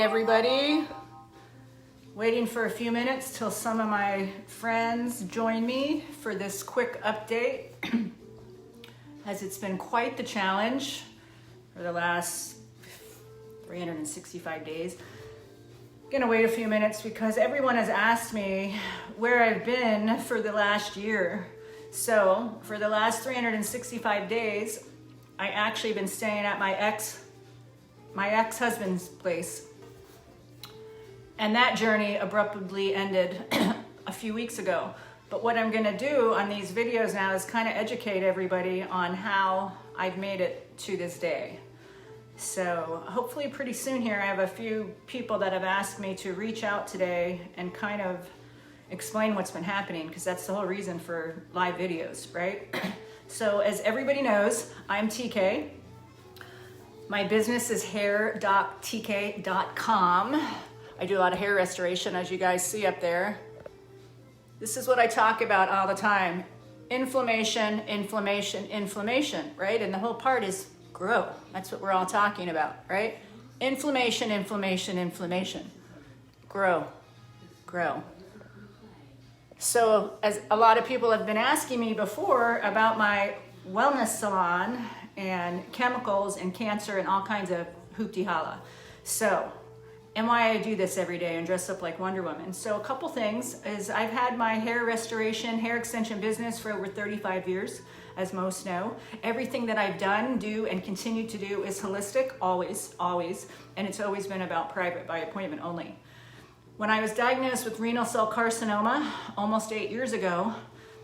everybody. Waiting for a few minutes till some of my friends join me for this quick update, as it's been quite the challenge for the last 365 days. I'm gonna wait a few minutes because everyone has asked me where I've been for the last year. So for the last 365 days, I actually been staying at my ex-husband's place. And that journey abruptly ended a few weeks ago. But what I'm gonna do on these videos now is kind of educate everybody on how I've made it to this day. So hopefully pretty soon here, I have a few people that have asked me to reach out today and kind of explain what's been happening, because that's the whole reason for live videos, right? So as everybody knows, I'm TK. My business is hair.tk.com. I do a lot of hair restoration, as you guys see up there. This is what I talk about all the time. Inflammation, inflammation, inflammation, right? And the whole part is grow. That's what we're all talking about, right? Inflammation, inflammation, inflammation. Grow, grow. So as a lot of people have been asking me before about my wellness salon and chemicals and cancer and all kinds of hoopty-holla. So, and why I do this every day and dress up like Wonder Woman. So a couple things is I've had my hair restoration, hair extension business for over 35 years, as most know. Everything that I've done, do, and continue to do is holistic, always, always. And it's always been about private by appointment only. When I was diagnosed with renal cell carcinoma almost 8 years ago,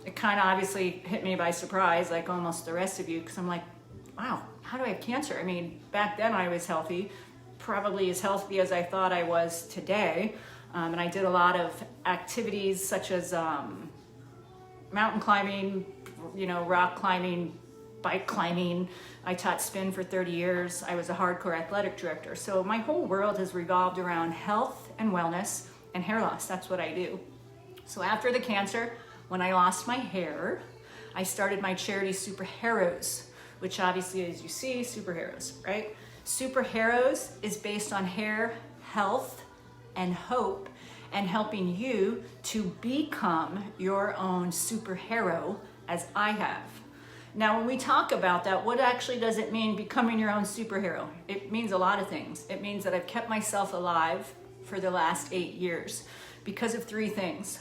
it kind of obviously hit me by surprise, like almost the rest of you, because I'm like, wow, how do I have cancer? I mean, back then I was healthy, probably as healthy as I thought I was today. And I did a lot of activities such as mountain climbing, rock climbing, bike climbing. I taught spin for 30 years. I was a hardcore athletic director. So my whole world has revolved around health and wellness and hair loss. That's what I do. So after the cancer, when I lost my hair, I started my charity Superhairoes, which obviously, as you see, Superhairoes, right? Superhairoes is based on hair, health, and hope, and helping you to become your own superhero, as I have. Now, when we talk about that, what actually does it mean becoming your own superhero? It means a lot of things. It means that I've kept myself alive for the last 8 years because of 3 things: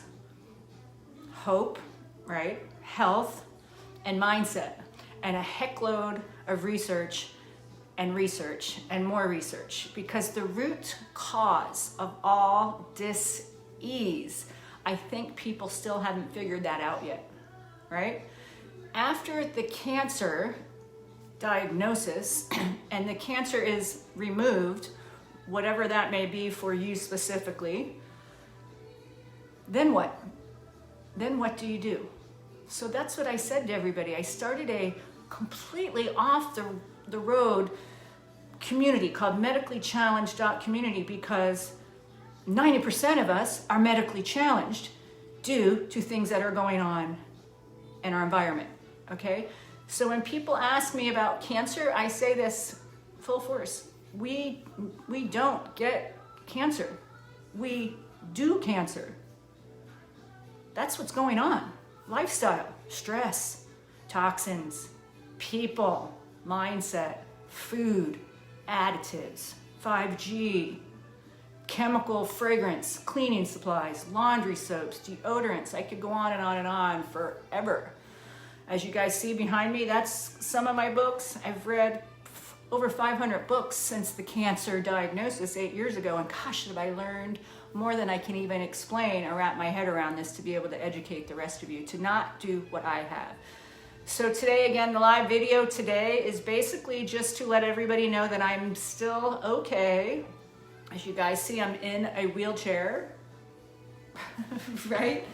hope, right? Health, and mindset, and a heckload of research and more research, because the root cause of all dis-ease, I think people still haven't figured that out yet, right? After the cancer diagnosis and the cancer is removed, whatever that may be for you specifically, then what? Then what do you do? So that's what I said to everybody. I started a completely off the road community called medically challenged.community, because 90% of us are medically challenged due to things that are going on in our environment, okay? So when people ask me about cancer, I say this full force. We don't get cancer. We do cancer. That's what's going on. Lifestyle, stress, toxins, people, mindset, food, additives, 5G, chemical fragrance, cleaning supplies, laundry soaps, deodorants. I could go on and on and on forever. As you guys see behind me, that's some of my books. I've read over 500 books since the cancer diagnosis 8 years ago, and gosh, have I learned more than I can even explain or wrap my head around this to be able to educate the rest of you to not do what I have. So today, again, the live video today is basically just to let everybody know that I'm still okay. As you guys see, I'm in a wheelchair, right?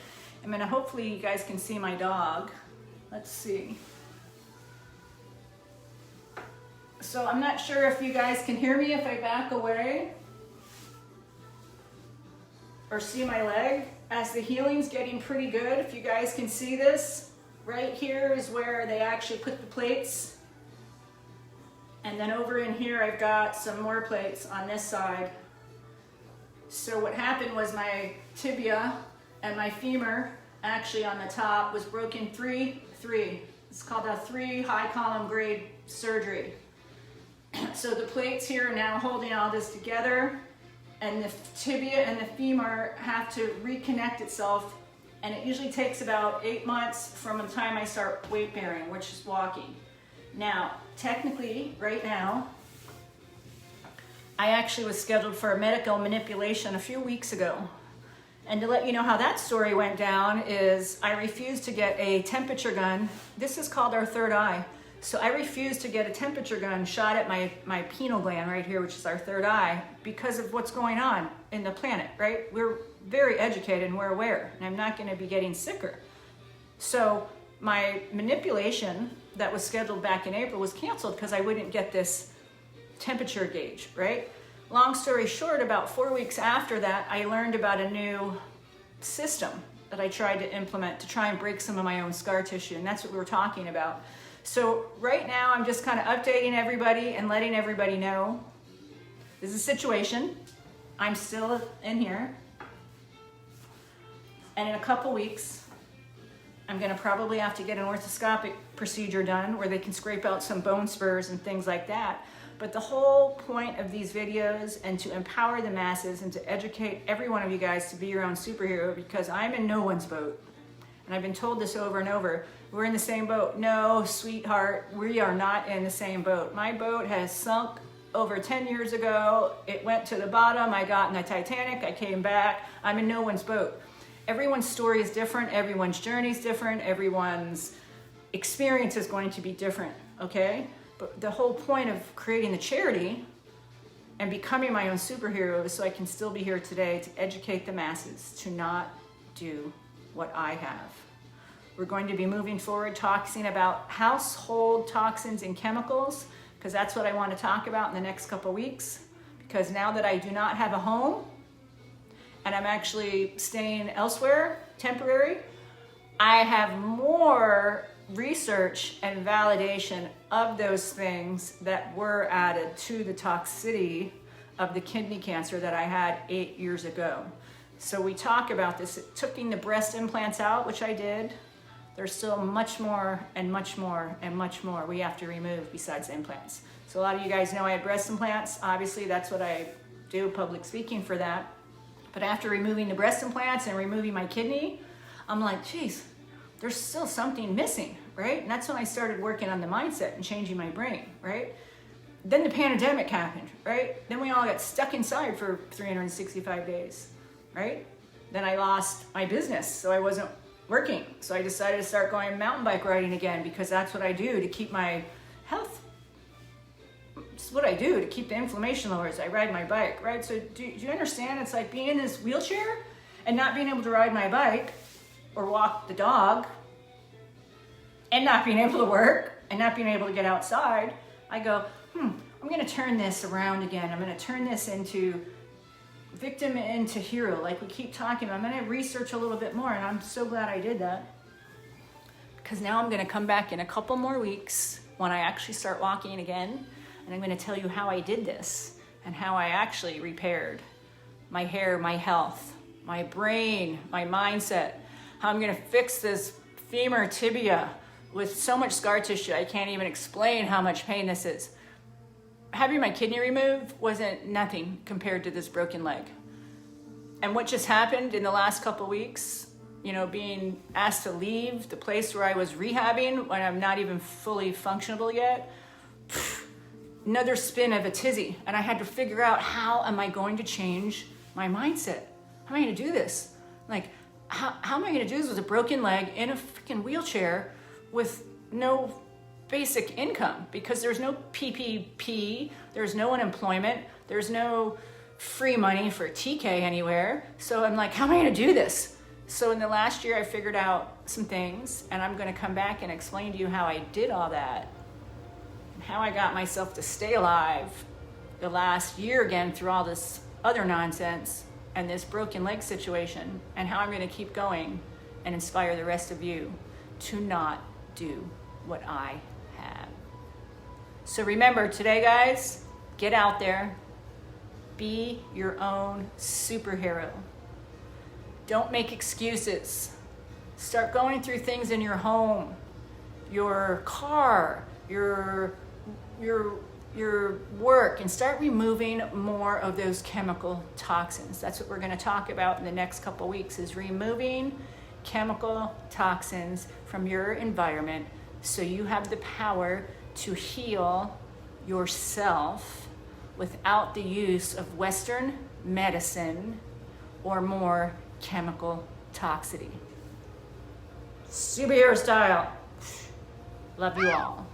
I mean, hopefully you guys can see my dog. Let's see. So I'm not sure if you guys can hear me if I back away or see my leg, as the healing's getting pretty good. If you guys can see this, right here is where they actually put the plates. And then over in here, I've got some more plates on this side. So what happened was my tibia and my femur, actually on the top, was broken 3-3. It's called a 3 high column grade surgery. So the plates here are now holding all this together, and the tibia and the femur have to reconnect itself, and it usually takes about 8 months from the time I start weight bearing, which is walking. Now, technically, right now, I actually was scheduled for a medical manipulation a few weeks ago. And to let you know how that story went down is I refused to get a temperature gun. This is called our third eye. So I refused to get a temperature gun shot at my pineal gland right here, which is our third eye, because of what's going on in the planet, right? We're very educated and we're aware, and I'm not going to be getting sicker. So my manipulation that was scheduled back in April was canceled because I wouldn't get this temperature gauge, right? Long story short, about 4 weeks after that, I learned about a new system that I tried to implement to try and break some of my own scar tissue, and that's what we were talking about. So right now, I'm just kind of updating everybody and letting everybody know this is a situation. I'm still in here, and in a couple weeks, I'm gonna probably have to get an orthoscopic procedure done where they can scrape out some bone spurs and things like that. But the whole point of these videos and to empower the masses and to educate every one of you guys to be your own superhero, because I'm in no one's boat. And I've been told this over and over. We're in the same boat. No, sweetheart, we are not in the same boat. My boat has sunk over 10 years ago. It went to the bottom. I got in the Titanic. I came back. I'm in no one's boat. Everyone's story is different. Everyone's journey is different. Everyone's experience is going to be different, okay? But the whole point of creating the charity and becoming my own superhero is so I can still be here today to educate the masses to not do what I have. We're going to be moving forward talking about household toxins and chemicals, because that's what I want to talk about in the next couple weeks. Because now that I do not have a home and I'm actually staying elsewhere, temporary, I have more research and validation of those things that were added to the toxicity of the kidney cancer that I had 8 years ago. So we talk about this, taking the breast implants out, which I did. There's still much more and much more and much more we have to remove besides implants. So a lot of you guys know I had breast implants. Obviously, that's what I do, public speaking for that. But after removing the breast implants and removing my kidney, I'm like, geez, there's still something missing, right? And that's when I started working on the mindset and changing my brain, right? Then the pandemic happened, right? Then we all got stuck inside for 365 days, right? Then I lost my business, so I wasn't working. So I decided to start going mountain bike riding again, because that's what I do to keep my health. It's what I do to keep the inflammation lower is I ride my bike, right? So do you understand? It's like being in this wheelchair and not being able to ride my bike or walk the dog and not being able to work and not being able to get outside. I go, I'm going to turn this around again. I'm going to turn this into victim into hero, like we keep talking about. I'm going to research a little bit more, and I'm so glad I did that, because now I'm going to come back in a couple more weeks when I actually start walking again, and I'm going to tell you how I did this and how I actually repaired my hair, my health, my brain, my mindset, how I'm going to fix this femur tibia with so much scar tissue I can't even explain how much pain this is. Having my kidney removed wasn't nothing compared to this broken leg. And what just happened in the last couple weeks, you know, being asked to leave the place where I was rehabbing when I'm not even fully functionable yet, another spin of a tizzy. And I had to figure out, how am I going to change my mindset? How am I going to do this? Like, how am I going to do this with a broken leg in a freaking wheelchair with no basic income? Because there's no PPP, there's no unemployment, there's no free money for TK anywhere. So I'm like, how am I going to do this? So in the last year, I figured out some things, and I'm going to come back and explain to you how I did all that and how I got myself to stay alive the last year again through all this other nonsense and this broken leg situation, and how I'm going to keep going and inspire the rest of you to not do what I have. So remember today, guys, get out there, Be your own superhero. Don't make excuses. Start going through things in your home, your car, your work, and start removing more of those chemical toxins. That's what we're going to talk about in the next couple weeks, is removing chemical toxins from your environment so you have the power to heal yourself without the use of Western medicine or more chemical toxicity. Superhero style. Love you all.